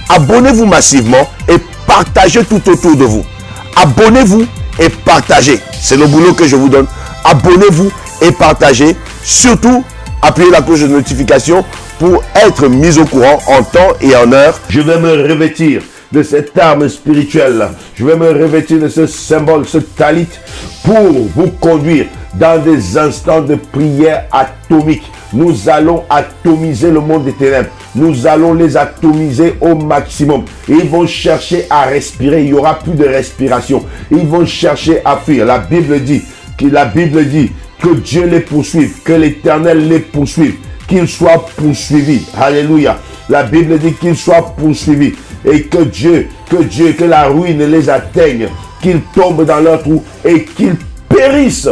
Abonnez-vous massivement et partagez tout autour de vous. Abonnez-vous et partagez. C'est le boulot que je vous donne. Abonnez-vous et partagez. Surtout, appuyez la cloche de notification pour être mis au courant en temps et en heure. Je vais me revêtir de cette arme spirituelle. Je vais me revêtir de ce symbole, ce talit, pour vous conduire dans des instants de prière atomique. Nous allons atomiser le monde des ténèbres. Nous allons les atomiser au maximum. Ils vont chercher à respirer. Il n'y aura plus de respiration. Ils vont chercher à fuir. La Bible dit que Dieu les poursuive, que l'Éternel les poursuive, qu'ils soient poursuivis. Alléluia. La Bible dit qu'ils soient poursuivis et que la ruine les atteigne, qu'ils tombent dans leur trou et qu'ils périssent.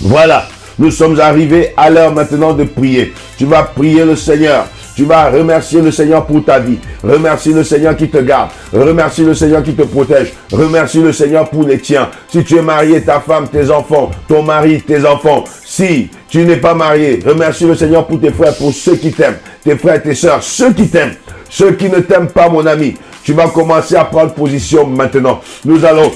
Voilà, nous sommes arrivés à l'heure maintenant de prier. Tu vas prier le Seigneur. Tu vas remercier le Seigneur pour ta vie. Remercie le Seigneur qui te garde. Remercie le Seigneur qui te protège. Remercie le Seigneur pour les tiens. Si tu es marié, ta femme, tes enfants, ton mari, tes enfants. Si tu n'es pas marié, remercie le Seigneur pour tes frères, pour ceux qui t'aiment. Tes frères, tes sœurs, ceux qui t'aiment. Ceux qui ne t'aiment pas, mon ami. Tu vas commencer à prendre position maintenant. Nous allons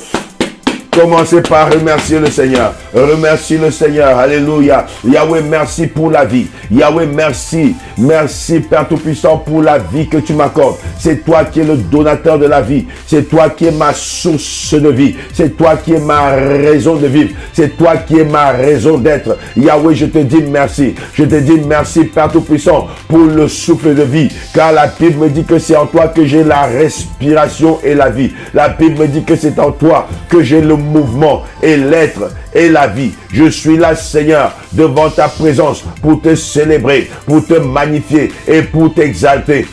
commencer par remercier le Seigneur. Remercie le Seigneur. Alléluia. Yahweh, merci pour la vie. Yahweh, merci. Merci, Père Tout-Puissant, pour la vie que tu m'accordes. C'est toi qui es le donateur de la vie. C'est toi qui es ma source de vie. C'est toi qui es ma raison de vivre. C'est toi qui es ma raison d'être. Yahweh, je te dis merci. Je te dis merci, Père Tout-Puissant, pour le souffle de vie. Car la Bible me dit que c'est en toi que j'ai la respiration et la vie. La Bible me dit que c'est en toi que j'ai le mouvement et l'être et la vie. Je suis là, Seigneur, devant ta présence pour te célébrer, pour te magnifier et pour t'exalter.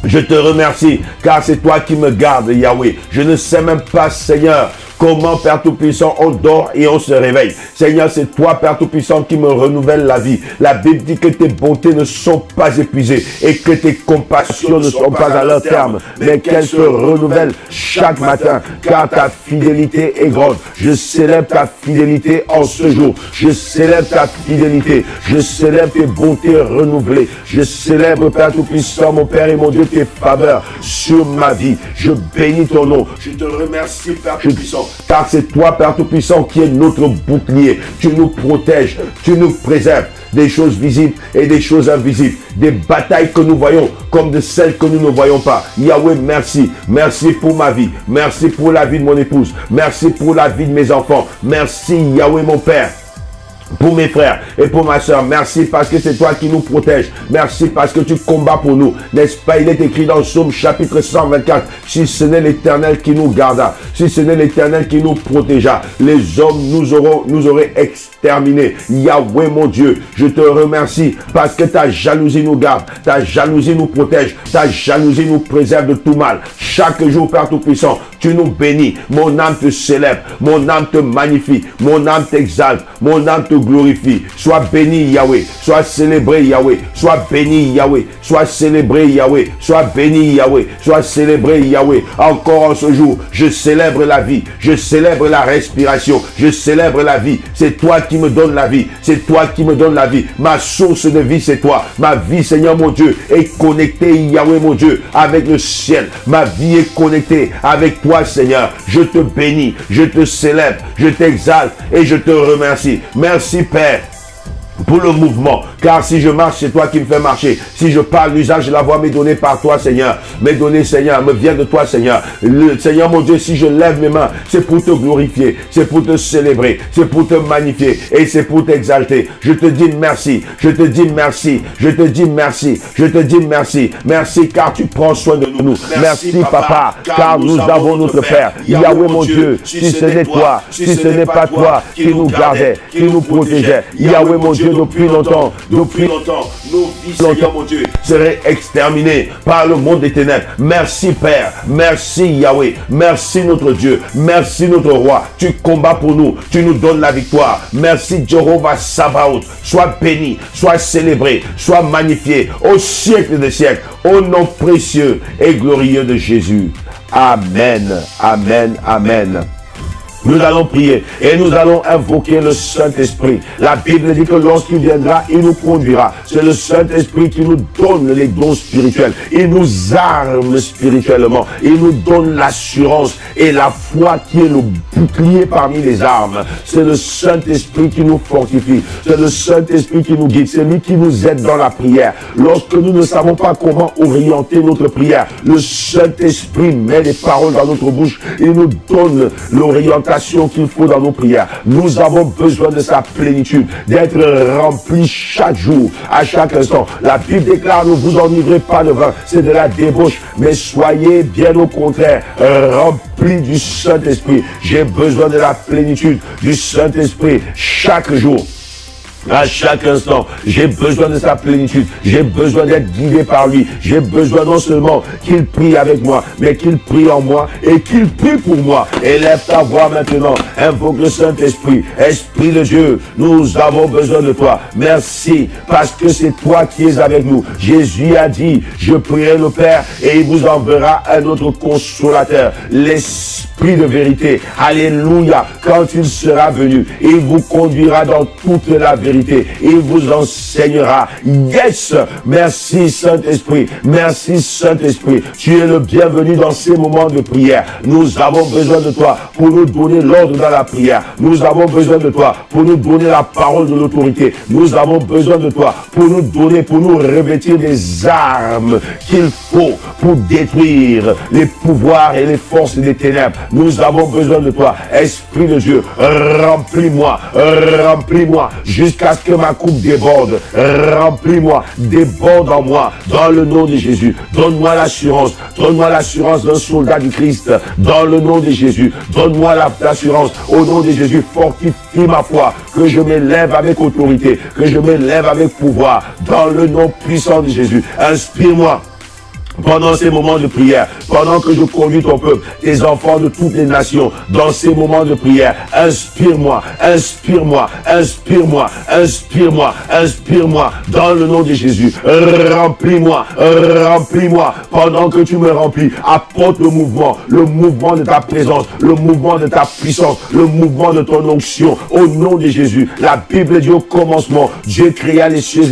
Je te remercie car c'est toi qui me gardes, Yahweh. Je ne sais même pas, Seigneur, comment, Père Tout-Puissant, on dort et on se réveille. Seigneur, c'est toi, Père Tout-Puissant, qui me renouvelle la vie. La Bible dit que tes bontés ne sont pas épuisées et que tes compassions ne sont pas à leur terme, mais qu'elles se renouvellent chaque matin, car ta fidélité est grande. Je célèbre ta fidélité en ce jour. Je célèbre ta fidélité. Je célèbre tes bontés renouvelées. Je célèbre, Père Tout-Puissant, mon Père et mon Dieu, tes faveurs sur ma vie. Je bénis ton nom. Je te remercie, Père Tout-Puissant. Car c'est toi, Père Tout-Puissant, qui est notre bouclier. Tu nous protèges, tu nous préserves des choses visibles et des choses invisibles. Des batailles que nous voyons comme de celles que nous ne voyons pas. Yahweh, merci. Merci pour ma vie. Merci pour la vie de mon épouse. Merci pour la vie de mes enfants. Merci, Yahweh, mon Père, pour mes frères et pour ma soeur. Merci parce que c'est toi qui nous protèges. Merci parce que tu combats pour nous. N'est-ce pas? Il est écrit dans Psaume chapitre 124. Si ce n'est l'Éternel qui nous garda, si ce n'est l'Éternel qui nous protégea, les hommes nous auraient exterminés. Yahweh, mon Dieu, je te remercie parce que ta jalousie nous garde, ta jalousie nous protège, ta jalousie nous préserve de tout mal. Chaque jour, Père Tout-Puissant, tu nous bénis. Mon âme te célèbre, mon âme te magnifie, mon âme t'exalte, mon âme te glorifie. Sois béni, Yahweh. Sois célébré, Yahweh. Sois béni, Yahweh. Sois célébré, Yahweh. Sois béni, Yahweh. Sois célébré, Yahweh. Encore en ce jour, je célèbre la vie. Je célèbre la respiration. Je célèbre la vie. C'est toi qui me donnes la vie. C'est toi qui me donnes la vie. Ma source de vie, c'est toi. Ma vie, Seigneur mon Dieu, est connectée, Yahweh mon Dieu, avec le ciel. Ma vie est connectée avec toi, Seigneur. Je te bénis. Je te célèbre. Je t'exalte et je te remercie. Merci, Père, pour le mouvement, car si je marche, c'est toi qui me fais marcher. Si je parle, l'usage de la voix m'est donné par toi, Seigneur. M'est donné, Seigneur, me vient de toi, Seigneur. Le Seigneur, mon Dieu, si je lève mes mains, c'est pour te glorifier, c'est pour te célébrer, c'est pour te magnifier et c'est pour t'exalter. Je te dis merci, je te dis merci, je te dis merci, je te dis merci. Merci car tu prends soin de nous. Merci, Papa, car nous avons notre Père. Yahweh, mon Dieu, si ce n'est toi, si ce n'est pas toi qui nous gardais, qui nous protégeait, Yahweh, mon Dieu, depuis longtemps, nos vies, Seigneur mon Dieu, seraient exterminées par le monde des ténèbres. Merci, Père, merci, Yahweh, merci notre Dieu, merci notre Roi. Tu combats pour nous, tu nous donnes la victoire. Merci, Jéhovah Sabaoth. Sois béni, sois célébré, sois magnifié au siècle des siècles, au nom précieux et glorieux de Jésus. Amen, amen, amen. Nous allons prier et nous allons invoquer le Saint-Esprit. La Bible dit que lorsqu'il viendra, il nous conduira. C'est le Saint-Esprit qui nous donne les dons spirituels. Il nous arme spirituellement. Il nous donne l'assurance et la foi qui est le bouclier parmi les armes. C'est le Saint-Esprit qui nous fortifie. C'est le Saint-Esprit qui nous guide. C'est lui qui nous aide dans la prière. Lorsque nous ne savons pas comment orienter notre prière, le Saint-Esprit met les paroles dans notre bouche. Il nous donne l'orientation qu'il faut dans nos prières. Nous avons besoin de sa plénitude, d'être remplis chaque jour, à chaque instant. La Bible déclare, ne vous enivrez pas de vin, c'est de la débauche, mais soyez bien au contraire remplis du Saint-Esprit. J'ai besoin de la plénitude du Saint-Esprit chaque jour. À chaque instant, j'ai besoin de sa plénitude. J'ai besoin d'être guidé par lui. J'ai besoin non seulement qu'il prie avec moi, mais qu'il prie en moi et qu'il prie pour moi. Élève ta voix maintenant. Invoque le Saint-Esprit. Esprit de Dieu, nous avons besoin de toi. Merci, parce que c'est toi qui es avec nous. Jésus a dit, je prierai le Père et il vous enverra un autre consolateur. L'Esprit de vérité. Alléluia. Quand il sera venu, il vous conduira dans toute la vérité. Il vous enseignera. Yes! Merci Saint-Esprit. Merci Saint-Esprit. Tu es le bienvenu dans ces moments de prière. Nous avons besoin de toi pour nous donner l'ordre dans la prière. Nous avons besoin de toi pour nous donner la parole de l'autorité. Nous avons besoin de toi pour nous donner, pour nous revêtir des armes qu'il faut pour détruire les pouvoirs et les forces des ténèbres. Nous avons besoin de toi. Esprit de Dieu, remplis-moi, remplis-moi jusqu'à ce que ma coupe déborde. Remplis-moi, déborde en moi, dans le nom de Jésus. Donne-moi l'assurance d'un soldat du Christ, dans le nom de Jésus. Donne-moi l'assurance, au nom de Jésus. Fortifie ma foi, que je m'élève avec autorité, que je m'élève avec pouvoir, dans le nom puissant de Jésus. Inspire-moi pendant ces moments de prière, pendant que je conduis ton peuple, tes enfants de toutes les nations, dans ces moments de prière. Inspire-moi, inspire-moi, inspire-moi, inspire-moi, inspire-moi, dans le nom de Jésus. Remplis-moi, remplis-moi, pendant que tu me remplis. Apporte le mouvement de ta présence, le mouvement de ta puissance, le mouvement de ton onction, au nom de Jésus. La Bible dit au commencement, Dieu créa les cieux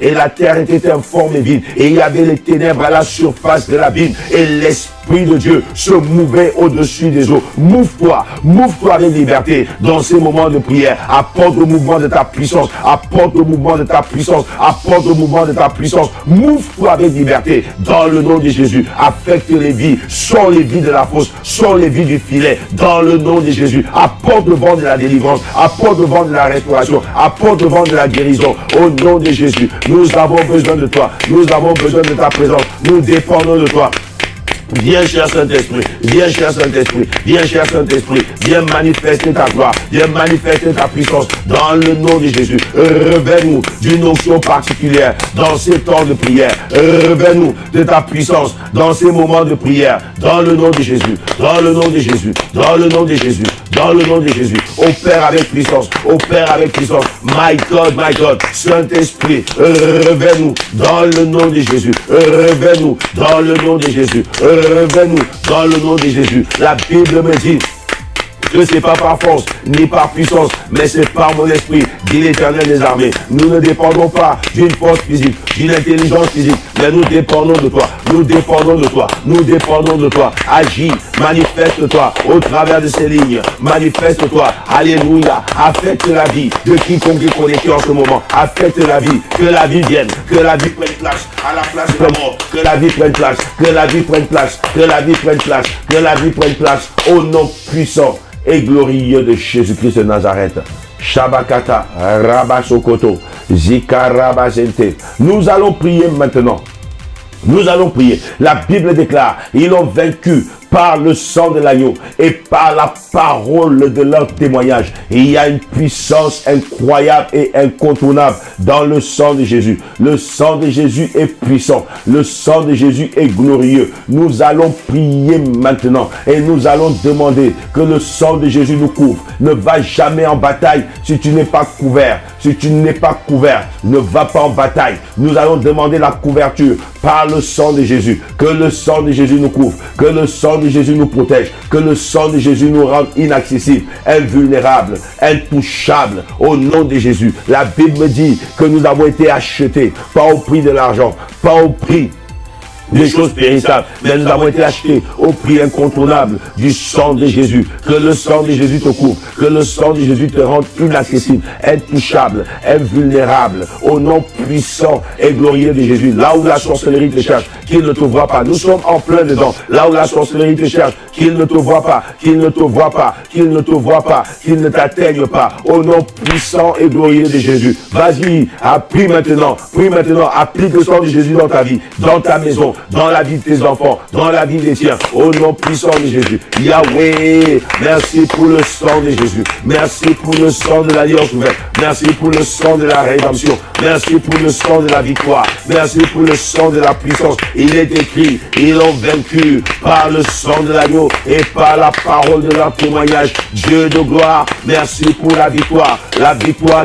et la terre était informe et vide, et il y avait les ténèbres à la surface de l'abîme, et l'Esprit de Dieu se mouvait au-dessus des eaux. Mouve-toi avec liberté dans ces moments de prière. Apporte le mouvement de ta puissance, apporte le mouvement de ta puissance, apporte le mouvement de ta puissance. Mouve-toi avec liberté dans le nom de Jésus. Affecte les vies, sors les vies de la fosse, sors les vies du filet dans le nom de Jésus. Apporte le vent de la délivrance, apporte le vent de la restauration, apporte le vent de la guérison au nom de Jésus. Nous avons besoin de toi, nous avons besoin de ta présence, nous dépendons de toi. Viens, cher Saint-Esprit, viens, cher Saint-Esprit, viens, cher Saint-Esprit, viens manifester ta gloire, viens manifester ta puissance dans le nom de Jésus. Revêt-nous d'une onction particulière dans ces temps de prière. Revêt-nous de ta puissance dans ces moments de prière, dans le nom de Jésus, dans le nom de Jésus, dans le nom de Jésus, dans le nom de Jésus. Opère avec puissance, opère avec puissance. My God, Saint-Esprit, revêt-nous dans le nom de Jésus, revêt-nous dans le nom de Jésus. Revenez-nous dans le nom de Jésus. La Bible me dit que c'est pas par force ni par puissance, mais c'est par mon esprit, dit l'Éternel des armées. Nous ne dépendons pas d'une force physique, d'une intelligence physique, mais nous dépendons de toi, nous dépendons de toi, nous dépendons de toi. Agis, manifeste-toi au travers de ces lignes, manifeste-toi, alléluia. Affecte la vie de quiconque est connecté en ce moment, affecte la vie, que la vie vienne, que la vie prenne place à la place de la mort, que la vie prenne place, que la vie prenne place, que la vie prenne place, que la vie prenne place, au nom puissant et glorieux de Jésus-Christ de Nazareth. Shabakata, Rabasokoto, Zika Rabazente. Nous allons prier maintenant. Nous allons prier. La Bible déclare, ils ont vaincu par le sang de l'agneau et par la parole de leur témoignage. Et il y a une puissance incroyable et incontournable dans le sang de Jésus. Le sang de Jésus est puissant. Le sang de Jésus est glorieux. Nous allons prier maintenant et nous allons demander que le sang de Jésus nous couvre. Ne va jamais en bataille si tu n'es pas couvert. Si tu n'es pas couvert, ne va pas en bataille. Nous allons demander la couverture par le sang de Jésus. Que le sang de Jésus nous couvre, que le sang de Jésus nous protège, que le sang de Jésus nous rende inaccessibles, invulnérables, intouchables, au nom de Jésus. La Bible me dit que nous avons été achetés, pas au prix de l'argent, pas au prix des choses périssables, mais nous avons été achetés au prix incontournable du sang de Jésus. Que le sang de Jésus te couvre, que le sang de Jésus te rende inaccessible, intouchable, invulnérable, au nom puissant et glorieux de Jésus. Là où la sorcellerie te cherche, qu'il ne te voit pas. Nous sommes en plein dedans. Là où la sorcellerie te cherche, qu'il ne te voit pas, qu'il ne te voit pas, qu'il ne te voit pas, qu'il ne t'atteigne pas. Au nom puissant et glorieux de Jésus. Vas-y, prie maintenant, applique le sang de Jésus dans ta vie, dans ta maison, dans la vie de tes enfants, dans la vie des tiens, au nom puissant de Jésus. Yahweh, merci pour le sang de Jésus. Merci pour le sang de l'alliance ouverte. Merci pour le sang de la rédemption. Merci pour le sang de la victoire. Merci pour le sang de la puissance. Il est écrit, ils ont vaincu par le sang de l'agneau et par la parole de leur témoignage. Dieu de gloire, merci pour la victoire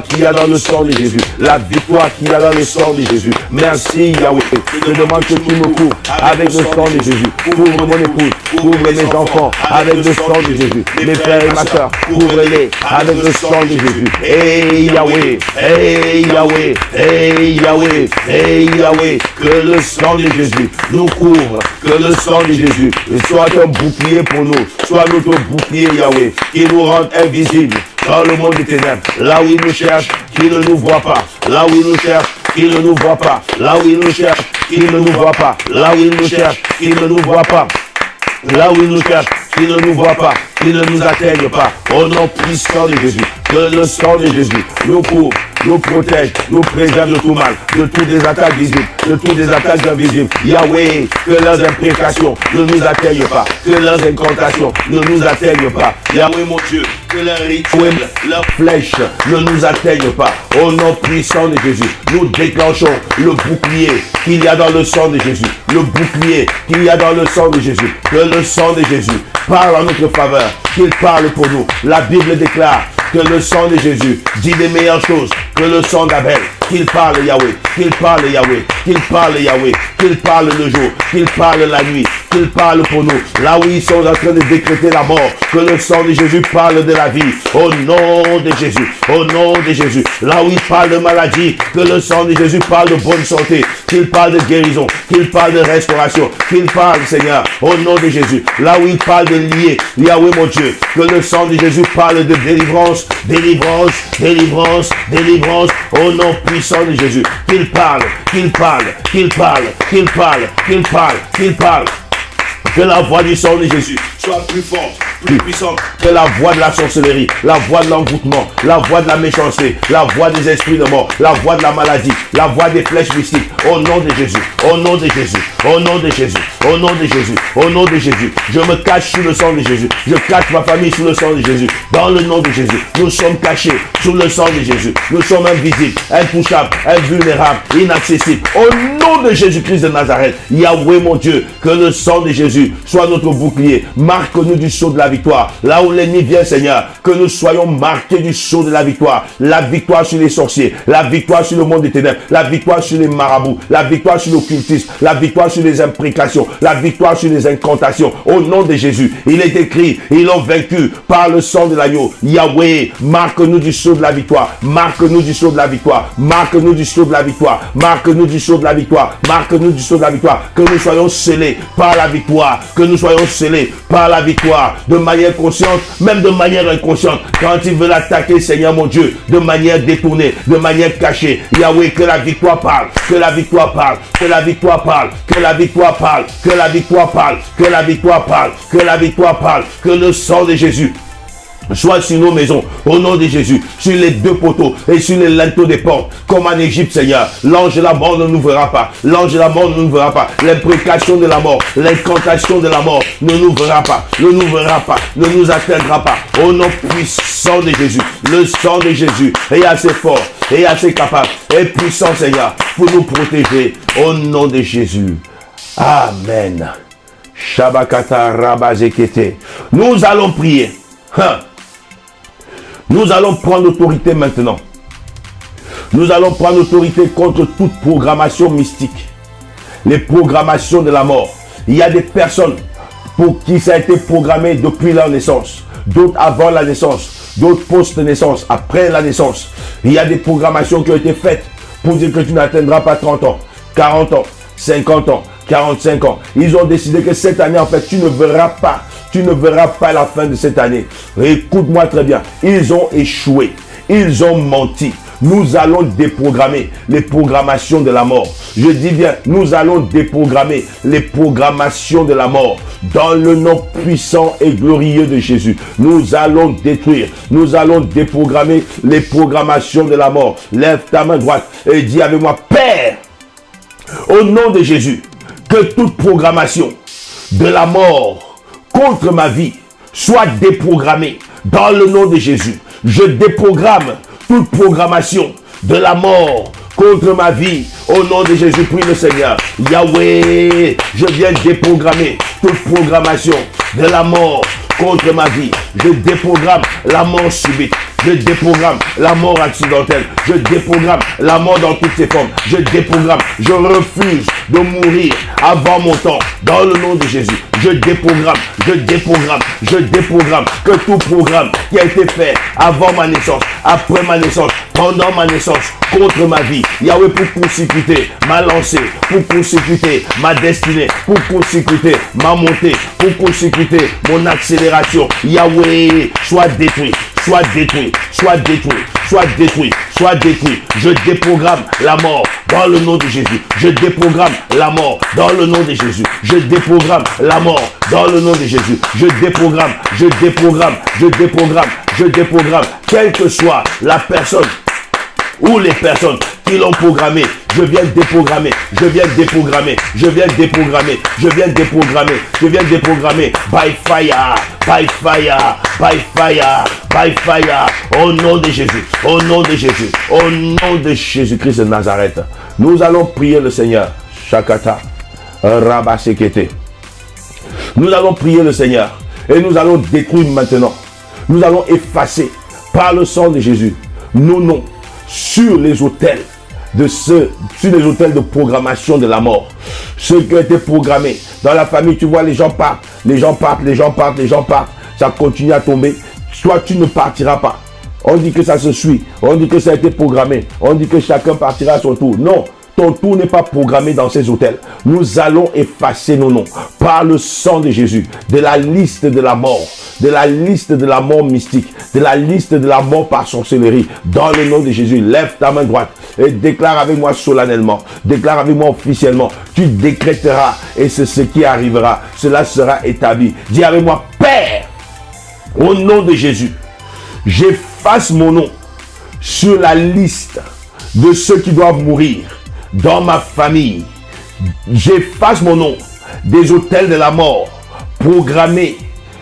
qu'il y a dans le sang de Jésus. La victoire qu'il y a dans le sang de Jésus. Merci Yahweh. Je demande que tu me couvres avec le sang de Jésus. Couvre mon épouse, couvre mes enfants avec le sang de Jésus. Mes frères et ma soeur, couvre-les avec le sang de Jésus. Hey Yahweh, hey Yahweh, hey Yahweh, hey Yahweh. Que le sang de Jésus nous couvre, que le sang de Jésus soit un bouclier pour nous, soit notre bouclier Yahweh, qui nous rende invisibles dans le monde des ténèbres. Là où il nous cherche, qu'il ne nous voit pas. Là où il nous cherche, qu'il ne nous voit pas. Là où il nous cherche, qu'il ne nous voit pas. Là où il nous cherche, qu'il ne nous voit pas. Là où il nous cherche, qu'il ne nous voit pas, qu'il ne nous atteigne pas. Au nom puissant de Jésus, que le sang de Jésus nous couvre, nous protège, nous préserve de tout mal, de toutes les attaques visibles, de toutes les attaques invisibles. Yahweh, que leurs imprécations ne nous atteignent pas, que leurs incantations ne nous atteignent pas. Yahweh mon Dieu, que leurs rituels, leurs flèches ne nous atteignent pas. Au nom puissant de Jésus, nous déclenchons le bouclier qu'il y a dans le sang de Jésus. Le bouclier qu'il y a dans le sang de Jésus. Que le sang de Jésus parle en notre faveur, qu'il parle pour nous. La Bible déclare que le sang de Jésus dit des meilleures choses que le sang d'Abel. Qu'il parle Yahweh, qu'il parle Yahweh, qu'il parle Yahweh, qu'il parle le jour, qu'il parle la nuit, qu'il parle pour nous. Là où ils sont en train de décréter la mort, que le sang de Jésus parle de la vie. Au nom de Jésus, au nom de Jésus. Là où ils parlent de maladie, que le sang de Jésus parle de bonne santé, qu'il parle de guérison, qu'il parle de restauration, qu'il parle Seigneur, au nom de Jésus. Là où ils parlent de lier, Yahweh mon Dieu, que le sang de Jésus parle de délivrance, délivrance, délivrance, délivrance, au nom puissant de Jésus, qu'il parle, qu'il parle, qu'il parle, qu'il parle, qu'il parle, qu'il parle. Que la voix du sang de Jésus soit plus forte, plus puissante que la voix de la sorcellerie, la voix de l'envoûtement, la voix de la méchanceté, la voix des esprits de mort, la voix de la maladie, la voix des flèches mystiques. Au nom de Jésus, au nom de Jésus, au nom de Jésus, au nom de Jésus, au nom de Jésus. Je me cache sous le sang de Jésus. Je cache ma famille sous le sang de Jésus. Dans le nom de Jésus, nous sommes cachés sous le sang de Jésus. Nous sommes invisibles, intouchables, invulnérables, inaccessibles. Au nom de Jésus-Christ de Nazareth, Yahweh mon Dieu, que le sang de Jésus soit notre bouclier. Marque-nous du sceau de la victoire. Là où l'ennemi vient, Seigneur, que nous soyons marqués du sceau de la victoire. La victoire sur les sorciers, la victoire sur le monde des ténèbres, la victoire sur les marabouts, la victoire sur l'occultisme, la victoire sur les imprécations, la victoire sur les incantations. Au nom de Jésus, il est écrit, ils l'ont vaincu par le sang de l'agneau. Yahweh, marque-nous du sceau de la victoire. Marque-nous du sceau de la victoire. Marque-nous du sceau de la victoire. Marque-nous du sceau de la victoire. Marque-nous du sceau de la victoire. Que nous soyons scellés par la victoire. Que nous soyons scellés par la victoire, de manière consciente, même de manière inconsciente. Quand ils veulent attaquer, Seigneur mon Dieu, de manière détournée, de manière cachée, Yahweh, que la victoire parle, que la victoire parle, que la victoire parle, que la victoire parle, que la victoire parle, que la victoire parle, que la victoire parle, que le sang de Jésus soit sur nos maisons, au nom de Jésus, sur les deux poteaux et sur les linteaux des portes, comme en Égypte, Seigneur. L'ange de la mort ne nous verra pas. L'ange de la mort ne nous verra pas. L'imprécation de la mort, l'incantation de la mort ne nous verra pas, ne nous verra pas, ne nous atteindra pas. Au nom puissant de Jésus, le sang de Jésus est assez fort, est assez capable, est puissant, Seigneur, pour nous protéger. Au nom de Jésus. Amen. Shabakata Rabazekete. Nous allons prier. Nous allons prendre l'autorité maintenant. Nous allons prendre l'autorité contre toute programmation mystique les programmations de la mort. Il y a des personnes pour qui ça a été programmé depuis leur naissance, d'autres avant la naissance, d'autres post-naissance, après la naissance. Il y a des programmations qui ont été faites pour dire que tu n'atteindras pas 30 ans, 40 ans, 50 ans, 45 ans. Ils ont décidé que cette année, en fait, tu ne verras pas la fin de cette année. Écoute-moi très bien. Ils ont échoué. Ils ont menti. Nous allons déprogrammer les programmations de la mort. Je dis bien, nous allons déprogrammer les programmations de la mort. Dans le nom puissant et glorieux de Jésus, nous allons détruire, nous allons déprogrammer les programmations de la mort. Lève ta main droite et dis avec moi, Père, au nom de Jésus, que toute programmation de la mort contre ma vie soit déprogrammée. Dans le nom de Jésus, je déprogramme toute programmation de la mort contre ma vie. Au nom de Jésus, prie le Seigneur. Yahweh, je viens déprogrammer toute programmation de la mort contre ma vie. Je déprogramme la mort subite. Je déprogramme la mort accidentelle. Je déprogramme la mort dans toutes ses formes. Je déprogramme. Je refuse de mourir avant mon temps. Dans le nom de Jésus, je déprogramme que tout programme qui a été fait avant ma naissance, après ma naissance, pendant ma naissance, contre ma vie, Yahweh, pour consécuter ma lancée, pour consécuter ma destinée, pour consécuter ma montée, pour consécuter mon accélération, Yahweh, soit détruit. Soit détruit, soit détruit, soit détruit, soit détruit. Je déprogramme la mort dans le nom de Jésus. Je déprogramme la mort dans le nom de Jésus. Je déprogramme la mort dans le nom de Jésus. Je déprogramme, je déprogramme, je déprogramme, je déprogramme. Quelle que soit la personne ou les personnes qui l'ont programmé, je viens déprogrammer, je viens déprogrammer, je viens déprogrammer, je viens déprogrammer, je viens déprogrammer, by fire, by fire, by fire, by fire, au nom de Jésus, au nom de Jésus, au nom de Jésus-Christ de Nazareth. Nous allons prier le Seigneur. Shakata, Rabasekete. Nous allons prier le Seigneur et nous allons détruire maintenant. Nous allons effacer par le sang de Jésus nos noms sur les autels sur les autels de programmation de la mort. Ceux qui ont été programmés dans la famille, tu vois, les gens partent, ça continue à tomber. Toi, tu ne partiras pas. On dit que ça se suit, on dit que ça a été programmé, on dit que chacun partira à son tour. Non, ton tour n'est pas programmé dans ces hôtels. Nous allons effacer nos noms par le sang de Jésus, de la liste de la mort, de la liste de la mort mystique, de la liste de la mort par sorcellerie. Dans le nom de Jésus, lève ta main droite et déclare avec moi solennellement, déclare avec moi officiellement. Tu décréteras et c'est ce qui arrivera. Cela sera établi. Dis avec moi, Père, au nom de Jésus, j'efface mon nom sur la liste de ceux qui doivent mourir dans ma famille. J'efface mon nom des hôtels de la mort programmés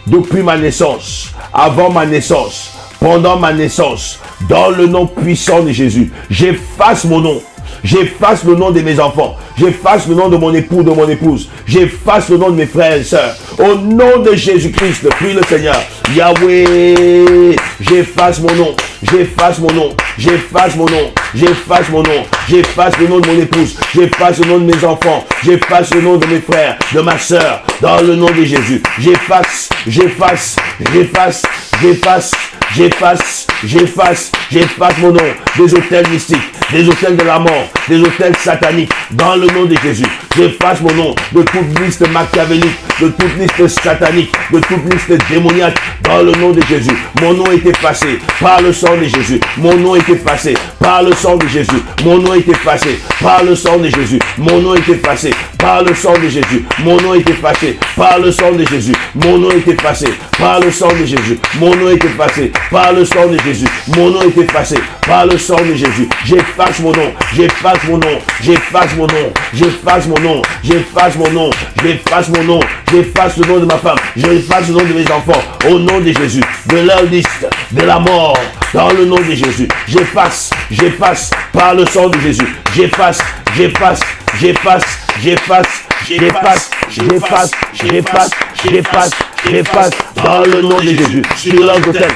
depuis ma naissance, avant ma naissance, pendant ma naissance, dans le nom puissant de Jésus. J'efface mon nom. J'efface le nom de mes enfants. J'efface le nom de mon époux, de mon épouse. J'efface le nom de mes frères et sœurs. Au nom de Jésus-Christ, prie le Seigneur. Yahweh, j'efface mon nom. J'efface mon nom. J'efface mon nom. J'efface mon nom. J'efface le nom de mon épouse. J'efface le nom de mes enfants. J'efface le nom de mes frères, de ma sœur. Dans le nom de Jésus. J'efface, j'efface, j'efface, j'efface, j'efface, j'efface, j'efface mon nom des hôtels mystiques, des hôtels de la mort, des hôtels sataniques. Dans le nom de Jésus. J'efface mon nom de toute liste machiavélique, de toute liste satanique, de toute liste démoniaque. Dans le nom de Jésus. Mon nom est effacé par le sang de Jésus. Mon nom est effacé par le sang de Jésus. Mon nom est effacé par le sang de Jésus. Mon nom est effacé par le sang de Jésus. Mon nom est effacé par le sang de Jésus. Mon nom est effacé par le sang de Jésus. Mon nom est effacé par le sang de Jésus. Mon nom est effacé par le sang de Jésus. J'efface mon nom. J'efface mon nom. J'efface mon nom. J'efface mon nom. J'efface mon nom. J'efface mon nom. J'efface le nom de ma femme. J'efface le nom de mes enfants. Au nom de Jésus. De leur liste de la mort. Dans le nom de Jésus. J'efface. J'efface par le sang de Jésus. J'efface. J'efface. J'efface. J'efface. J'efface. J'efface. J'efface. J'efface. J'efface. Dans le nom de Jésus. Sur leurs hôtels.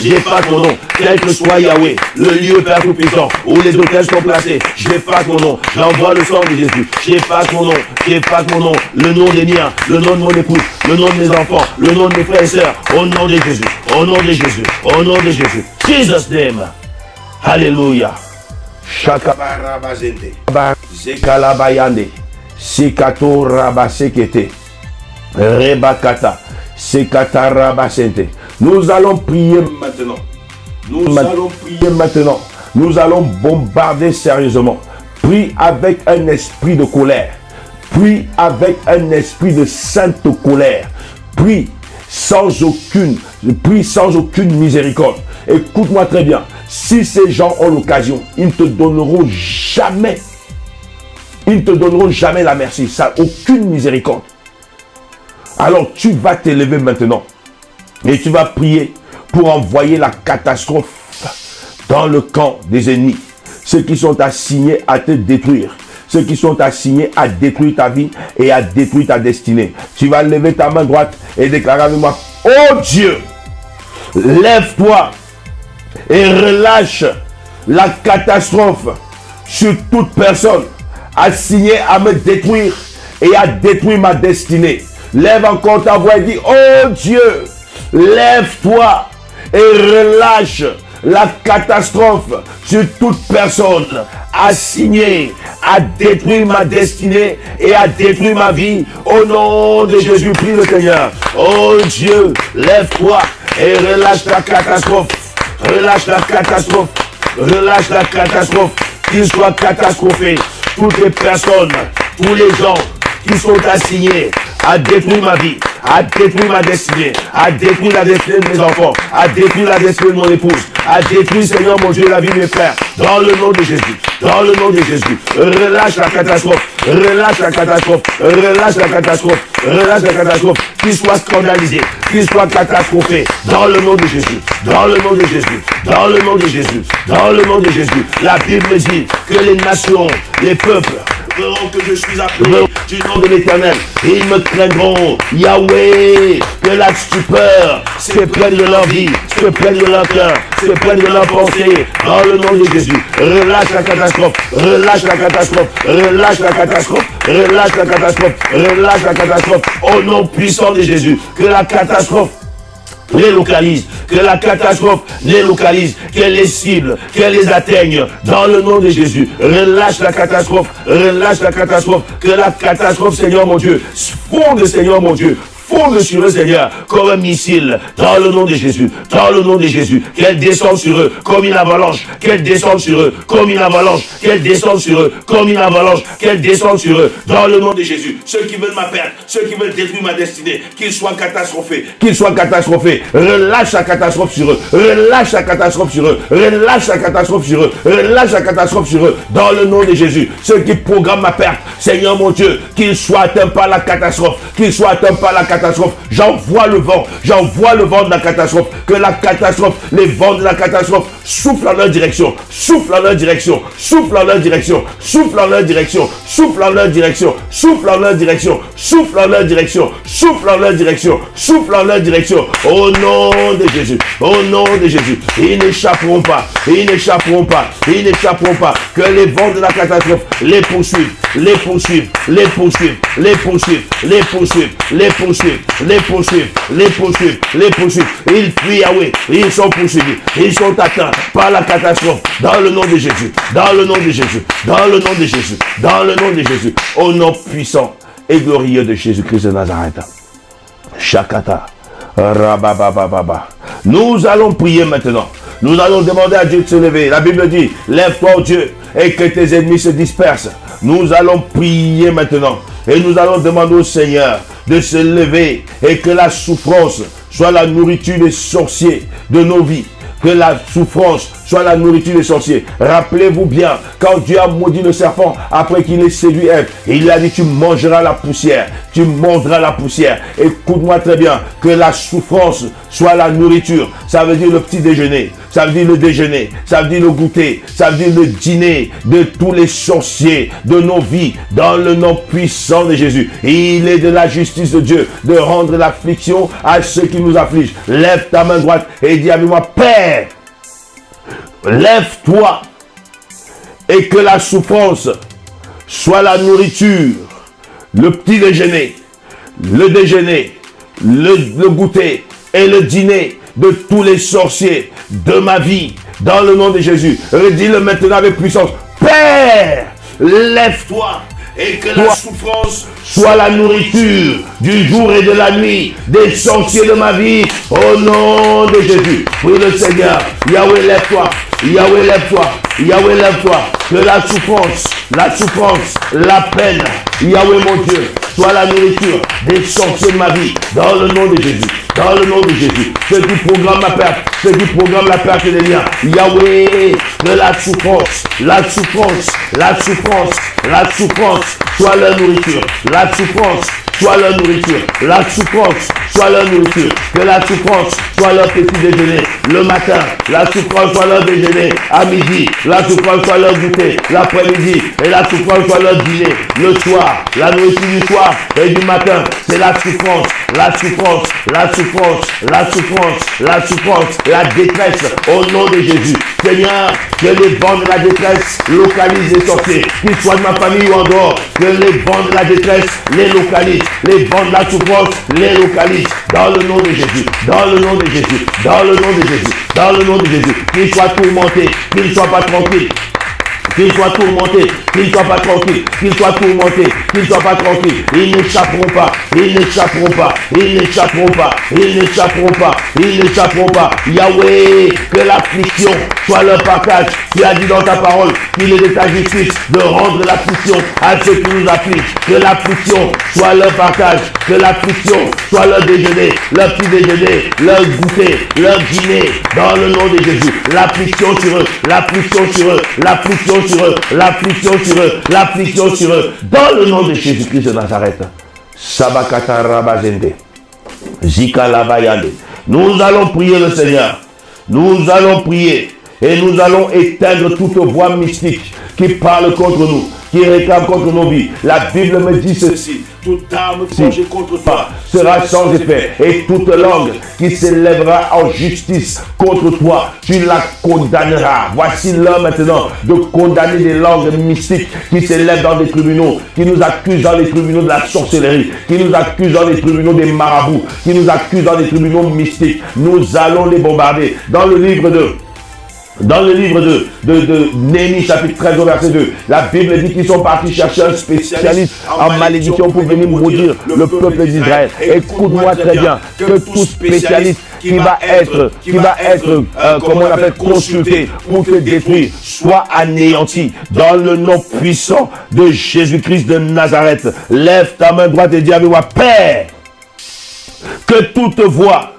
J'efface mon nom. Quel que soit Yahweh, le lieu Père Tout-Puissant, où les autels sont placés. J'efface mon nom. J'envoie le sang de Jésus. J'efface mon nom. J'efface mon nom. Le nom des miens, le nom de mon épouse, le nom de mes enfants, le nom de mes frères et sœurs. Au nom de Jésus. Au nom de Jésus. Au nom de Jésus. Jesus name. Alléluia. Shakabarabazende. Zekalabayande. Sikato rabasekete. Rebakata. Sekata rabasente. Nous allons prier maintenant. Nous allons prier maintenant. Nous allons bombarder sérieusement. Prie avec un esprit de colère. Prie avec un esprit de sainte colère. Prie sans aucune miséricorde. Écoute-moi très bien. Si ces gens ont l'occasion, ils ne te donneront jamais. Ils ne te donneront jamais la merci. Ça, aucune miséricorde. Alors tu vas t'élever maintenant. Et tu vas prier pour envoyer la catastrophe dans le camp des ennemis. Ceux qui sont assignés à te détruire. Ceux qui sont assignés à détruire ta vie et à détruire ta destinée. Tu vas lever ta main droite et déclarer avec moi: oh Dieu, lève-toi et relâche la catastrophe sur toute personne assignée à me détruire et à détruire ma destinée. Lève encore ta voix et dis: oh Dieu, lève-toi et relâche la catastrophe sur toute personne assignée à détruire ma destinée et à détruire ma vie. Au nom de Jésus, prie le Seigneur. Oh Dieu, lève-toi et relâche la catastrophe. Relâche la catastrophe. Relâche la catastrophe. Qu'il soit catastrophé. Toutes les personnes, tous les gens qui sont assignés à détruire ma vie, à détruire ma destinée, à détruire la destinée de mes enfants, à détruire la destinée de mon épouse, à détruire, Seigneur mon Dieu, la vie de mes frères, dans le nom de Jésus, dans le nom de Jésus. Relâche la catastrophe, relâche la catastrophe, relâche la catastrophe, relâche la catastrophe, qu'il soit scandalisé, qu'il soit catastrophé, dans le nom de Jésus, dans le nom de Jésus, dans le nom de Jésus, dans le nom de Jésus. La Bible dit que les nations, les peuples, que je suis appelé du nom de l'Éternel. Ils me craindront. Yahweh, que la stupeur se prenne de leur vie, se prenne de leur cœur, se prenne de leur pensée. Dans le nom de Jésus, relâche la catastrophe, relâche la catastrophe, relâche la catastrophe, relâche la catastrophe, relâche la catastrophe. Au nom puissant de Jésus, que la catastrophe les localise, que la catastrophe les localise, qu'elle les cible, qu'elle les atteigne, dans le nom de Jésus. Relâche la catastrophe, que la catastrophe, Seigneur mon Dieu, fonde, Seigneur mon Dieu, fonde sur eux, Seigneur, comme un missile, dans le nom de Jésus, dans le nom de Jésus, qu'elle descende sur eux comme une avalanche, qu'elle descende sur eux comme une avalanche, qu'elle descende sur eux comme une avalanche, qu'elle descende sur eux, dans le nom de Jésus. Ceux qui veulent ma perte, ceux qui veulent détruire ma destinée, qu'ils soient catastrophés, relâche la catastrophe sur eux, relâche la catastrophe sur eux, relâche la catastrophe sur eux, relâche la catastrophe sur eux, dans le nom de Jésus. Ceux qui programment ma perte, Seigneur mon Dieu, qu'ils soient atteints par la catastrophe, qu'ils soient atteints par la catastrophe. J'envoie le vent de la catastrophe, que la catastrophe, les vents de la catastrophe soufflent en leur direction, soufflent en leur direction, soufflent en leur direction, soufflent en leur direction, soufflent en leur direction, soufflent en leur direction, soufflent en leur direction, soufflent en leur direction, soufflent en leur direction, au nom de Jésus, au nom de Jésus. Ils n'échapperont pas, ils n'échapperont pas, ils n'échapperont pas, que les vents de la catastrophe les poursuivent, les poursuivent, les poursuivent, les poursuivent, les poursuivent, les poursuivent, les poursuivent, les poursuivent, les poursuivent. Ils fuient Yahweh, ils sont poursuivis, ils sont atteints par la catastrophe, dans le nom de Jésus, dans le nom de Jésus, dans le nom de Jésus, dans le nom de Jésus, au nom puissant et glorieux de Jésus-Christ de Nazareth. Shakata, rababababa. Nous allons prier maintenant. Nous allons demander à Dieu de se lever. La Bible dit: lève-toi, oh Dieu, et que tes ennemis se dispersent. Nous allons prier maintenant. Et nous allons demander au Seigneur de se lever et que la souffrance soit la nourriture des sorciers de nos vies. Que la souffrance soit la nourriture des sorciers. Rappelez-vous bien, quand Dieu a maudit le serpent après qu'il ait séduit Ève, il lui a dit: tu mangeras la poussière, tu mordras la poussière. Écoute-moi très bien, que la souffrance soit la nourriture. Ça veut dire le petit déjeuner. ça veut dire le déjeuner, ça veut dire le goûter, ça veut dire le dîner de tous les sorciers de nos vies, dans le nom puissant de Jésus. Il est de la justice de Dieu de rendre l'affliction à ceux qui nous affligent. Lève ta main droite et dis avec moi, Père, lève-toi et que la souffrance soit la nourriture, le petit déjeuner, le déjeuner, le goûter et le dîner de tous les sorciers de ma vie, dans le nom de Jésus. Redis-le maintenant avec puissance. Père, lève-toi et que la souffrance soit la nourriture du jour et de la nuit des sorciers de ma vie, au nom de Jésus. Prie le Seigneur. Yahweh, lève-toi. Yahweh, lève-toi. Yahweh, lève-toi. Que la souffrance, la peine, Yahweh mon Dieu, soit la nourriture des sorciers de ma vie, dans le nom de Jésus. Dans le nom de Jésus. Ceux qui programment ma perte, ceux qui programment la perte des liens. Yahweh, que la souffrance soit leur nourriture. La souffrance soit leur nourriture. La souffrance soit leur nourriture. Que la souffrance soit leur petit déjeuner le matin. La souffrance soit leur déjeuner à midi. La souffrance soit leur goûter l'après-midi. Et la souffrance soit leur dîner le soir. La nourriture du soir et du matin, c'est la souffrance. La souffrance, la souffrance, la souffrance, la souffrance, la détresse au nom de Jésus. Seigneur, que les bancs de la détresse localisent les sorciers, qu'ils soient de ma famille ou en dehors, que les bancs de la détresse les localisent, les bancs de la souffrance les localisent, dans le nom de Jésus, dans le nom de Jésus, dans le nom de Jésus, dans le nom de Jésus, qu'ils soient tourmentés, qu'ils ne soient pas tranquilles. Qu'ils soient tourmentés, qu'ils ne soient pas tranquilles, qu'ils soient tourmentés, qu'ils ne soient pas tranquilles. Ils n'échapperont pas, ils n'échapperont pas, ils n'échapperont pas, ils n'échapperont pas, ils n'échapperont pas. Yahweh, que l'affliction soit leur partage. Tu as dit dans ta parole qu'il est de ta justice de rendre l'affliction à ceux qui nous affligent. Que l'affliction soit leur partage, que l'affliction soit leur déjeuner, leur petit déjeuner, leur goûter, leur dîner, dans le nom de Jésus. L'affliction sur eux, l'affliction sur eux, l'affliction sur eux, l'affliction sur eux, l'affliction sur eux, dans le nom de Jésus-Christ de Nazareth. Sabakata Rabazende, Zika Labayande. Nous allons prier le Seigneur. Nous allons prier et nous allons éteindre toute voix mystique qui parle contre nous, qui réclame contre nos vies. La Bible me dit ceci: toute arme forgée contre toi sera sans effet, et toute langue qui s'élèvera en justice contre toi, tu la condamneras. Voici l'heure maintenant de condamner des langues mystiques qui s'élèvent dans des tribunaux, qui nous accusent dans les tribunaux de la sorcellerie, qui nous accusent dans les tribunaux des marabouts, qui nous accusent dans les tribunaux mystiques. Nous allons les bombarder. Dans le livre de Néhémie, chapitre 13, verset 2, la Bible dit qu'ils sont partis chercher un spécialiste en malédiction pour venir maudire le peuple d'Israël. Écoute-moi très bien, que tout spécialiste qui va être comment on appelle, consulté pour te détruire, soit anéanti dans le nom puissant de Jésus-Christ de Nazareth. Lève ta main droite et dis avec moi: Père, que toute voix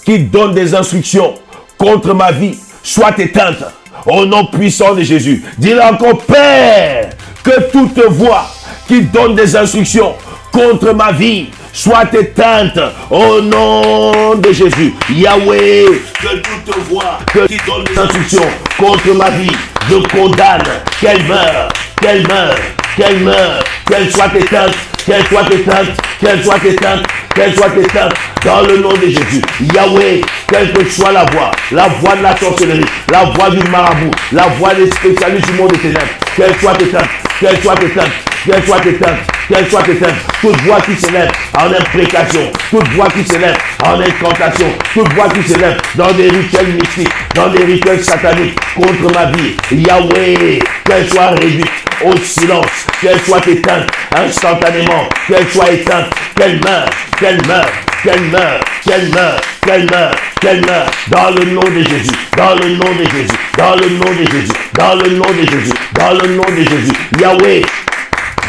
qui donne des instructions contre ma vie soit éteinte au nom puissant de Jésus. Dis-le encore: Père, que toute voix qui donne des instructions contre ma vie soit éteinte au nom de Jésus. Yahweh, que toute voix qui donne des instructions contre ma vie, je condamne qu'elle meure, qu'elle meure, qu'elle meure, qu'elle soit éteinte, qu'elle soit éteinte, qu'elle soit éteinte, qu'elle soit éteinte, dans le nom de Jésus. Yahweh, quelle que soit la voix de la sorcellerie, la voix du marabout, la voix des spécialistes du monde des ténèbres, qu'elle soit éteinte, qu'elle soit éteinte, qu'elle soit éteinte, qu'elle soit éteinte. Toute voix qui s'élève en imprécation, toute voix qui s'élève en incantation, toute voix qui s'élève dans des rituels mystiques, dans des rituels sataniques contre ma vie, Yahweh, qu'elle soit réduite au silence, qu'elle soit éteinte instantanément, qu'elle soit éteinte, qu'elle meure, qu'elle meure, qu'elle meure, qu'elle meure, qu'elle meure, qu'elle meure, dans le nom de Jésus, dans le nom de Jésus, dans le nom de Jésus, dans le nom de Jésus, dans le nom de Jésus. Yahweh,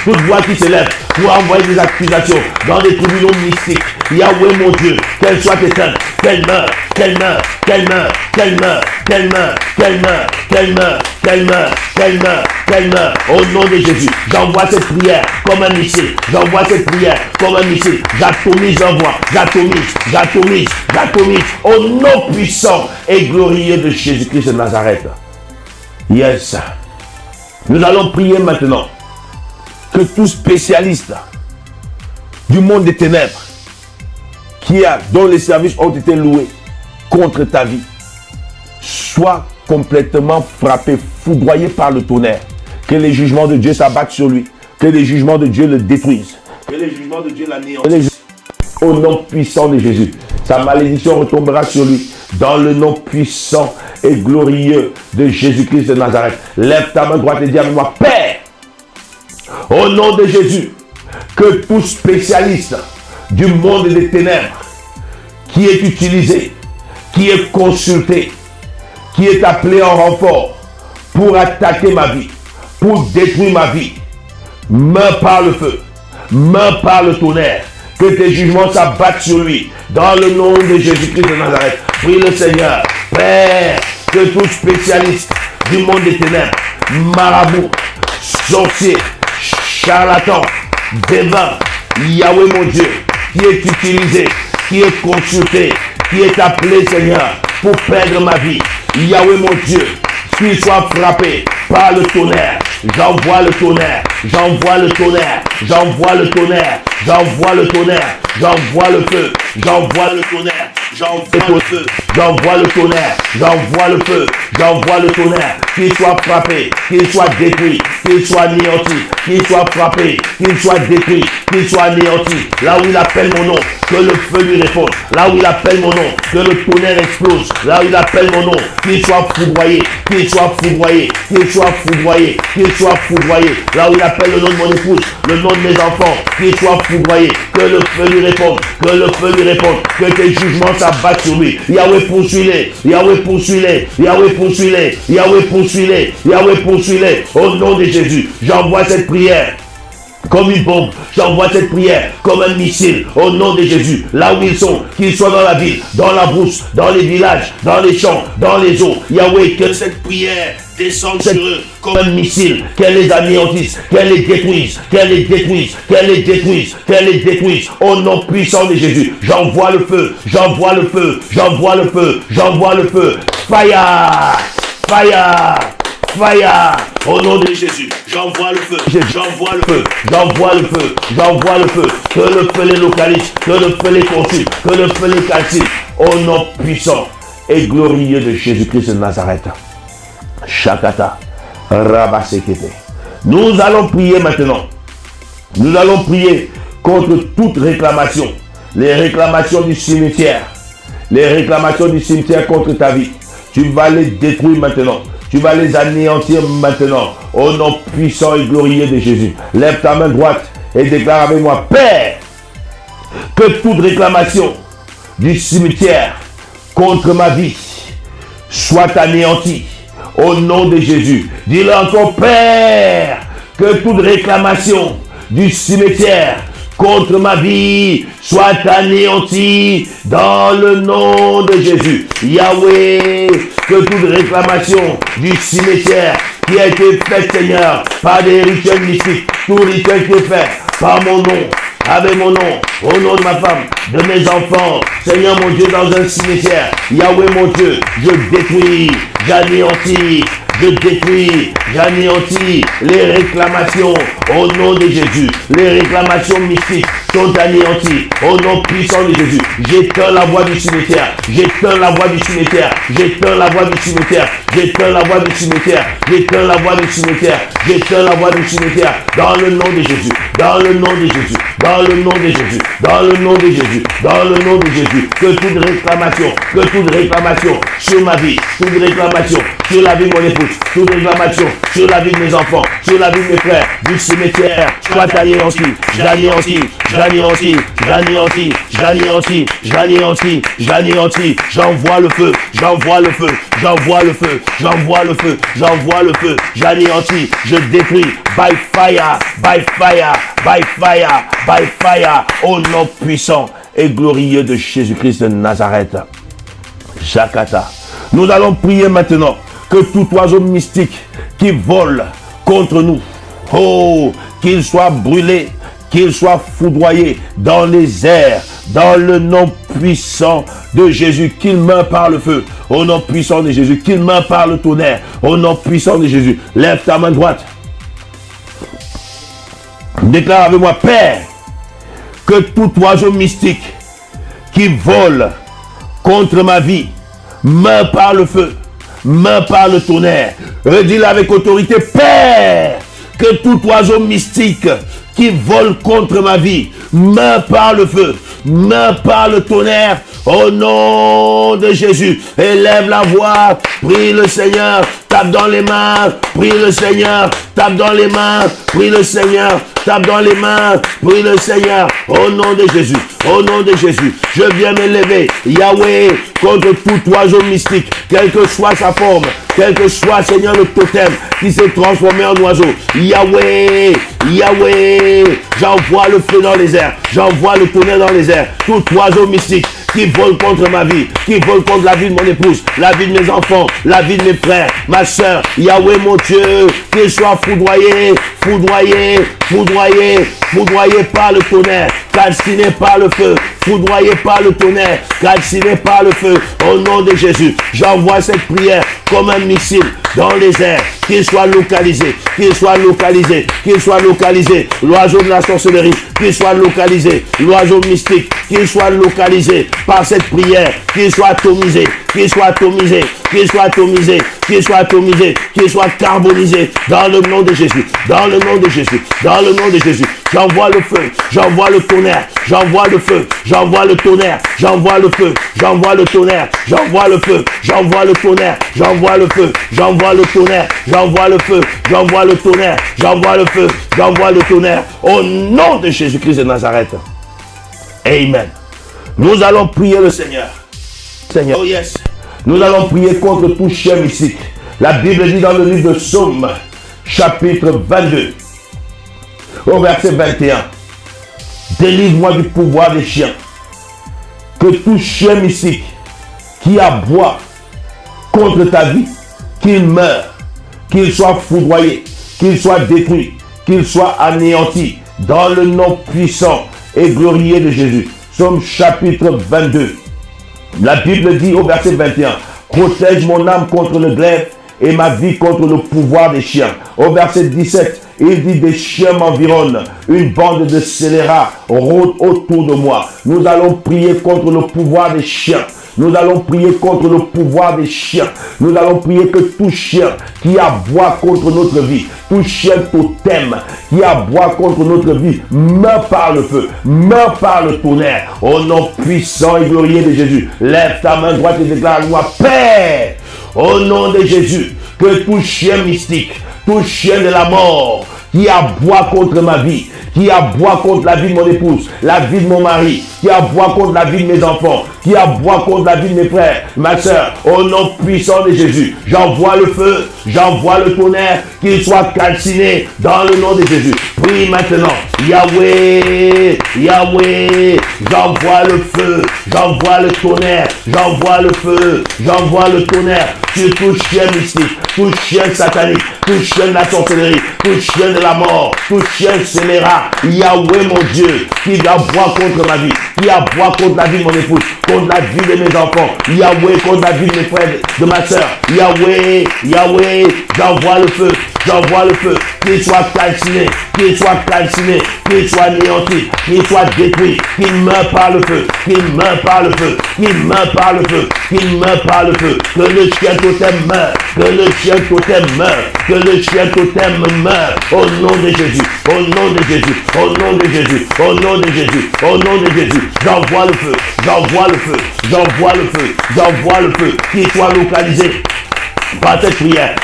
toute voix qui s'élève pour envoyer des accusations dans des tribunaux mystiques. Yahweh mon Dieu, qu'elle soit éteinte, qu'elle meure, qu'elle meure, qu'elle meure, qu'elle meure, qu'elle meure, qu'elle meure, qu'elle meure, qu'elle meure, qu'elle meure, qu'elle meure. Au nom de Jésus, j'envoie cette prière comme un missile. J'envoie cette prière comme un missile. J'atomise l'envoi, j'atomise. Au nom puissant et glorieux de Jésus-Christ de Nazareth. Yes. Nous allons prier maintenant que tout spécialiste du monde des ténèbres dont les services ont été loués contre ta vie soit complètement frappé, foudroyé par le tonnerre. Que les jugements de Dieu s'abattent sur lui. Que les jugements de Dieu le détruisent. Que les jugements de Dieu l'anéantissent. Au nom puissant de Jésus. Sa malédiction retombera sur lui. Dans le nom puissant et glorieux de Jésus-Christ de Nazareth. Lève ta main droite et dis avec moi, Père, au nom de Jésus, que tout spécialiste du monde des ténèbres qui est utilisé, qui est consulté, qui est appelé en renfort pour attaquer ma vie, pour détruire ma vie, meurt par le feu, meurt par le tonnerre, que tes jugements s'abattent sur lui, dans le nom de Jésus-Christ de Nazareth. Prie le Seigneur, Père, que tout spécialiste du monde des ténèbres, marabout, sorcier, charlatan, dévin, Yahweh mon Dieu, qui est utilisé, qui est consulté, qui est appelé Seigneur pour perdre ma vie, Yahweh mon Dieu, qu'il soit frappé par le tonnerre. J'envoie le tonnerre, j'envoie le tonnerre, j'envoie le tonnerre, j'envoie le tonnerre, j'envoie le feu, j'envoie le tonnerre, j'envoie le feu, j'envoie le tonnerre, j'envoie le feu, j'envoie le tonnerre, qu'il soit frappé, qu'il soit détruit, qu'il soit anéanti, qu'il soit frappé, qu'il soit détruit, qu'il soit anéanti. Là où il appelle mon nom, que le feu lui réponde. Là où il appelle mon nom, que le tonnerre explose. Là où il appelle mon nom, qu'il soit foudroyé, qu'il soit foudroyé, qu'il soit foudroyé, qu'il soit foudroyé. Là où il appelle le nom de mon épouse, le nom de mes enfants, qu'il soit foudroyé, que le feu lui réponde, que le feu lui réponde, que tes jugements s'abattent sur lui. Yahweh poursuis-les, Yahweh poursuis-les, Yahweh poursuis-les, Yahweh poursuis-les, Yahweh poursuis-les. Au nom de Jésus, j'envoie cette prière comme une bombe, j'envoie cette prière comme un missile au nom de Jésus, là où ils sont, qu'ils soient dans la ville, dans la brousse, dans les villages, dans les champs, dans les eaux. Yahweh, que cette prière descende sur eux comme un missile, qu'elle les anéantisse, qu'elle les détruise, qu'elle les détruise, qu'elle les détruise, qu'elle les détruise, au nom puissant de Jésus. J'envoie le feu, j'envoie le feu, j'envoie le feu, j'envoie le feu. Fire, fire, fire, au nom de Jésus, j'envoie le feu, j'envoie le feu, j'envoie le feu, j'envoie le feu, que le feu les localise, que le feu les consume, que le feu les calcine, au nom puissant et glorieux de Jésus-Christ de Nazareth. Shakata, Rabasekete. Nous allons prier maintenant. Nous allons prier contre toute réclamation, les réclamations du cimetière, les réclamations du cimetière contre ta vie. Tu vas les détruire maintenant. Tu vas les anéantir maintenant. Au nom puissant et glorieux de Jésus. Lève ta main droite et déclare avec moi, Père, que toute réclamation du cimetière contre ma vie soit anéantie. Au nom de Jésus. Dis-le encore, Père, que toute réclamation du cimetière contre ma vie soit anéantie dans le nom de Jésus. Yahweh, que toute réclamation du cimetière qui a été faite, Seigneur, par des rituels mystiques, tout rituel qui est fait par mon nom, avec mon nom, au nom de ma femme, de mes enfants, Seigneur mon Dieu, dans un cimetière, Yahweh mon Dieu, je détruis, j'anéantis, je détruis, j'anéantis les réclamations au nom de Jésus. Les réclamations mystiques sont anéanties au nom puissant de Jésus. J'éteins la voix du cimetière, j'éteins la voix du cimetière, j'éteins la voix du cimetière, j'éteins la voix du cimetière, j'éteins la voix du cimetière, j'éteins la voix du cimetière, dans le nom de Jésus, dans le nom de Jésus, dans le nom de Jésus, dans le nom de Jésus, dans le nom de Jésus, que toute réclamation sur ma vie, toute réclamation sur la vie de mon épouse, toute réclamation sur la vie de mes enfants, sur la vie de mes frères, du cimetière soit anéanti, j'anéantis, j'anéantis, j'anéantis, j'anéantis, j'anéantis, j'anéantis, j'envoie le feu, j'envoie le feu, j'envoie le feu, j'envoie le feu, j'envoie le feu, j'anéantis, je détruis, by fire, by fire, by fire, by fire, au nom puissant et glorieux de Jésus-Christ de Nazareth. Jakata. Nous allons prier maintenant que tout oiseau mystique qui vole contre nous, oh, qu'il soit brûlé, qu'il soit foudroyé dans les airs, dans le nom puissant de Jésus, qu'il meure par le feu, au nom puissant de Jésus, qu'il meure par le tonnerre, au nom puissant de Jésus. Lève ta main droite. Déclare avec moi, Père, que tout oiseau mystique qui vole contre ma vie meurt par le feu, meurt par le tonnerre. Redis-le avec autorité, Père, que tout oiseau mystique qui vole contre ma vie meurt par le feu, meurt par le tonnerre, au nom de Jésus. Élève la voix, prie le Seigneur, tape dans les mains, prie le Seigneur, tape dans les mains, prie le Seigneur, tape dans les mains, prie le Seigneur, au nom de Jésus, au nom de Jésus. Je viens m'élever, Yahweh, contre tout oiseau mystique, quelle que soit sa forme, quel que soit, Seigneur, le totem qui s'est transformé en oiseau. Yahweh, Yahweh, j'envoie le feu dans les airs, j'envoie le tonnerre dans les airs, tout oiseau mystique qui vole contre ma vie, qui vole contre la vie de mon épouse, la vie de mes enfants, la vie de mes frères, ma soeur, Yahweh mon Dieu, qu'il soit foudroyé, foudroyé, foudroyé, foudroyé par le tonnerre, calciné par le feu, foudroyé par le tonnerre, calciné par le feu, au nom de Jésus. J'envoie cette prière comme un missile dans les airs, qu'il soit localisé, qu'il soit localisé, qu'il soit localisé, l'oiseau de la sorcellerie, qu'il soit localisé, l'oiseau mystique, qu'il soit localisé par cette prière, qu'il soit atomisé, qu'il soit atomisé, qu'il soit atomisé, qu'il soit atomisé, qu'il soit carbonisé, dans le nom de Jésus, dans le nom de Jésus, dans le nom de Jésus. J'envoie le feu, j'envoie le tonnerre, j'envoie le feu, j'envoie le tonnerre, j'envoie le feu, j'envoie le tonnerre, j'envoie le feu, j'envoie le tonnerre, j'envoie le feu, j'envoie le tonnerre, j'envoie le feu, j'envoie le tonnerre, j'envoie le feu, j'envoie le tonnerre, au nom de Jésus-Christ de Nazareth. Amen. Nous allons prier le Seigneur. Seigneur. Oh yes. Nous allons prier contre tout chien mystique. La Bible dit dans le livre de Psaume, chapitre 22, au verset 21, délivre-moi du pouvoir des chiens. Que tout chien mystique qui aboie contre ta vie, qu'il meure, qu'il soit foudroyé, qu'il soit détruit, qu'il soit anéanti, dans le nom puissant et glorieux de Jésus. Psaume chapitre 22. La Bible dit au verset 21, protège mon âme contre le glaive et ma vie contre le pouvoir des chiens. Au verset 17, il dit, des chiens m'environnent, une bande de scélérats rôde autour de moi. Nous allons prier contre le pouvoir des chiens. Nous allons prier contre le pouvoir des chiens. Nous allons prier que tout chien qui aboie contre notre vie, tout chien totem qui aboie contre notre vie, meurt par le feu, meurt par le tonnerre. Au nom puissant et glorieux de Jésus, lève ta main droite et déclare-moi, Père, au nom de Jésus, que tout chien mystique, tout chien de la mort, qui aboie contre ma vie, qui aboie contre la vie de mon épouse, la vie de mon mari, qui aboie contre la vie de mes enfants, qui aboie contre la vie de mes frères, ma soeur, au nom puissant de Jésus, j'envoie le feu, j'envoie le tonnerre, qu'il soit calciné dans le nom de Jésus. Prie maintenant, Yahweh, Yahweh, j'envoie le feu, j'envoie le tonnerre, j'envoie le feu, j'envoie le tonnerre sur tout chien mystique, tout chien satanique, tout chien de la sorcellerie, tout chien de la mort, tout chien scélérat, Yahweh mon Dieu, qui aboie contre ma vie, qui aboie contre la vie de mon épouse, contre la vie de mes enfants, Yahweh contre la vie de mes frères, de ma soeur, Yahweh, Yahweh, j'envoie le feu, j'envoie le feu, qu'il soit calciné, qu'il soit calciné, qu'il soit anéanti, qu'il soit détruit, qu'il meure par le feu, qu'il meure par le feu, qu'il meure par le feu, qu'il meure par le feu, que le chien totem meure, que le chien totem meure, que le chien totem meure, au nom de Jésus, au nom de Jésus, au nom de Jésus, au nom de Jésus, au nom de Jésus, j'envoie le feu, j'envoie le feu, j'envoie le feu, j'envoie le feu, qu'il soit localisé par cette prière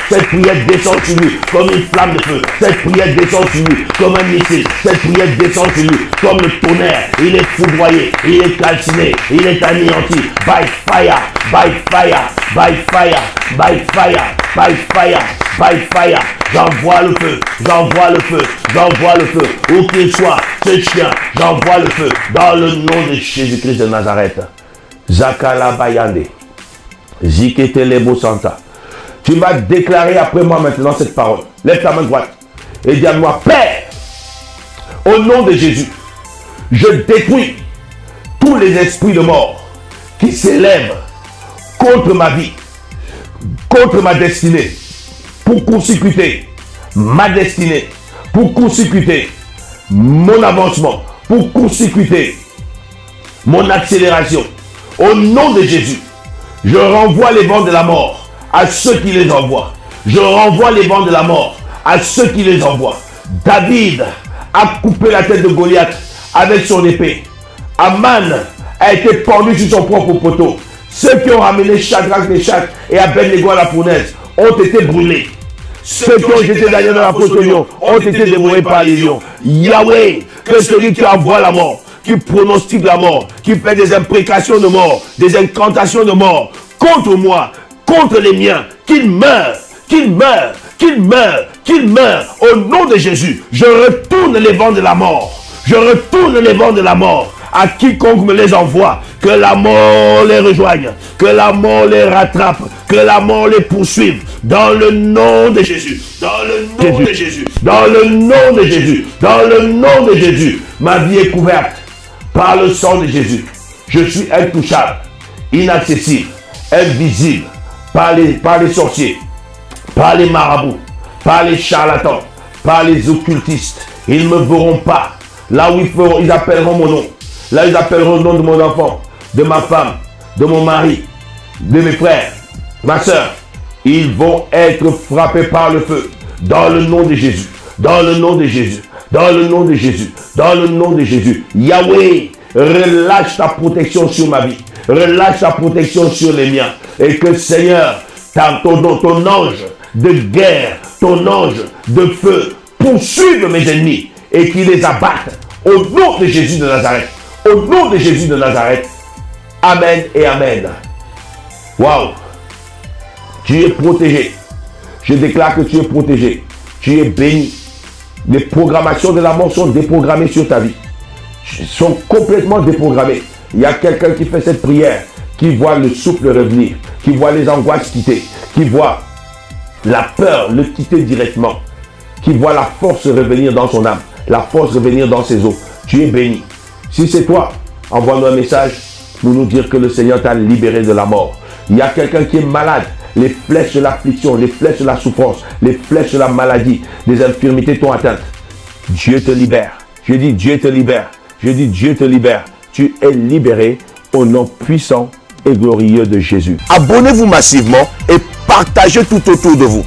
descend sur lui comme une flamme de feu. Cette prière descend sur lui comme un missile. Cette prière descend sur lui comme le tonnerre. Il est foudroyé, il est calciné, il est anéanti. By fire, by fire, by fire, by fire, by fire, by fire. J'envoie le feu, j'envoie le feu, j'envoie le feu. Où qu'il soit, ce chien, j'envoie le feu. Dans le nom de Jésus-Christ de Nazareth. Zakala Bayande. Ziketelebo Santa. Tu vas déclarer après moi maintenant cette parole. Lève ta main droite et dis à moi, Père, au nom de Jésus, je détruis tous les esprits de mort qui s'élèvent contre ma vie, contre ma destinée, pour court-circuiter ma destinée, pour court-circuiter mon avancement, pour court-circuiter mon accélération. Au nom de Jésus, je renvoie les vents de la mort à ceux qui les envoient. Je renvoie les vents de la mort à ceux qui les envoient. David a coupé la tête de Goliath avec son épée. Aman a été pendu sur son propre poteau. Ceux qui ont ramené Shadrach, Meshach et Abednego à la fournaise ont été brûlés. Ceux qui ont jeté Daniel dans la fosse au lion ont été dévorés par les lions. Yahweh, que celui qui envoie la mort, qui pronostique la mort, qui fait des imprécations de mort, des incantations de mort contre moi, contre les miens, qu'il meure, qu'il meure, qu'il meure, qu'il meure. Au nom de Jésus, je retourne les vents de la mort. Je retourne les vents de la mort à quiconque me les envoie. Que la mort les rejoigne, que la mort les rattrape, que la mort les poursuive. Dans le nom de Jésus, dans le nom de Jésus, dans le nom de Jésus, dans le nom de Jésus. Ma vie est couverte par le sang de Jésus. Je suis intouchable, inaccessible, invisible par les sorciers, par les marabouts, par les charlatans, par les occultistes. Ils ne me verront pas. Là où ils appelleront mon nom. Là ils appelleront le nom de mon enfant, de ma femme, de mon mari, de mes frères, ma soeur. Ils vont être frappés par le feu. Dans le nom de Jésus. Dans le nom de Jésus. Dans le nom de Jésus. Dans le nom de Jésus. Yahweh, relâche ta protection sur ma vie. Relâche ta protection sur les miens. Et que Seigneur, ton ange de guerre, ton ange de feu, poursuive mes ennemis et qu'il les abatte. Au nom de Jésus de Nazareth. Au nom de Jésus de Nazareth. Amen et Amen. Waouh. Tu es protégé. Je déclare que tu es protégé. Tu es béni. Les programmations de la mort sont déprogrammées sur ta vie. Sont complètement déprogrammées. Il y a quelqu'un qui fait cette prière, qui voit le souffle revenir, qui voit les angoisses quitter, qui voit la peur le quitter directement, qui voit la force revenir dans son âme, la force revenir dans ses os. Tu es béni. Si c'est toi, envoie-nous un message pour nous dire que le Seigneur t'a libéré de la mort. Il y a quelqu'un qui est malade. Les flèches de l'affliction, les flèches de la souffrance, les flèches de la maladie, des infirmités t'ont atteinte. Dieu te libère. Je dis Dieu te libère. Je dis Dieu te libère. Tu es libéré au nom puissant et glorieux de Jésus. Abonnez-vous massivement et partagez tout autour de vous.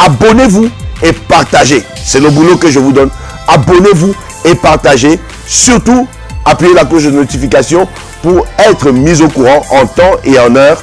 Abonnez-vous et partagez. C'est le boulot que je vous donne. Abonnez-vous et partagez. Surtout, appuyez la cloche de notification pour être mis au courant en temps et en heure